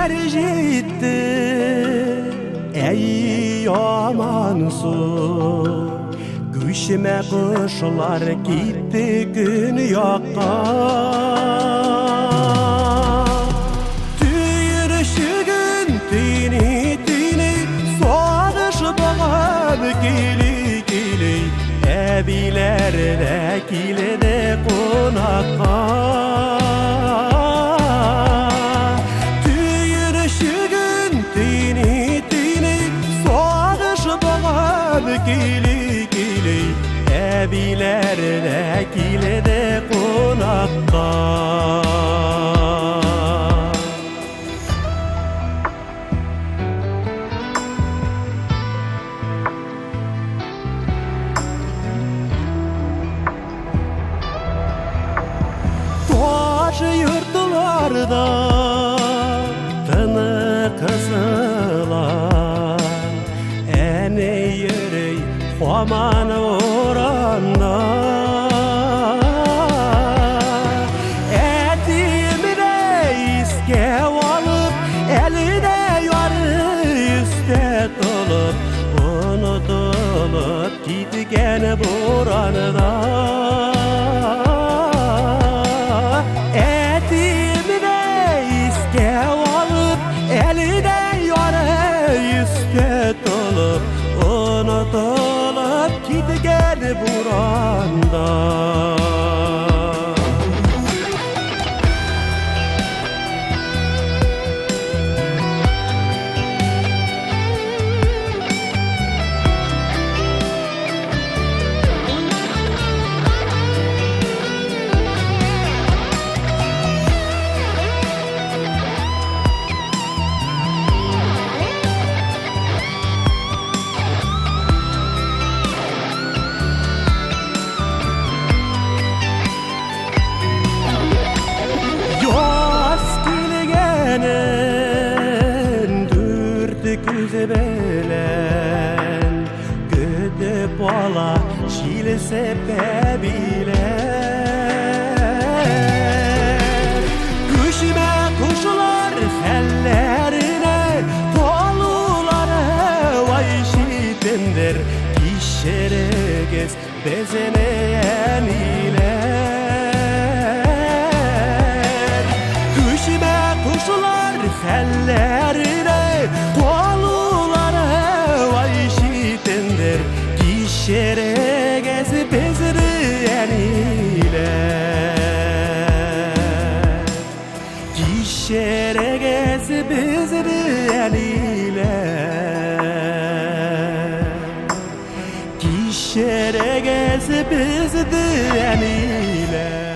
günler gitti, ey aman su. Güşime kuşlar gitti gün yakka. Tüyürüşügün tini tini, soğuş bağım gili gili. Ebilerde kilede konakka. Gili gili, ebilerde kilede konakka. Taş yurtlarda tını kızılar, eni yürey aman oranda. Etimine iske alıp, eline yarı üste dolup, unutulup gitken buranda. Etimine iske alıp, eline yarı üste dolup, unutulup gitken buranda. Belen gödü bala şile sebebiyle kuşime kuşlar sellerine tolulara vay şidendir işere gez bezeneyen ile kuşime kuşlar sellerine şere gezi bezreyen ile gişere gezi bezreyen ile gişere gezi bezreyen ile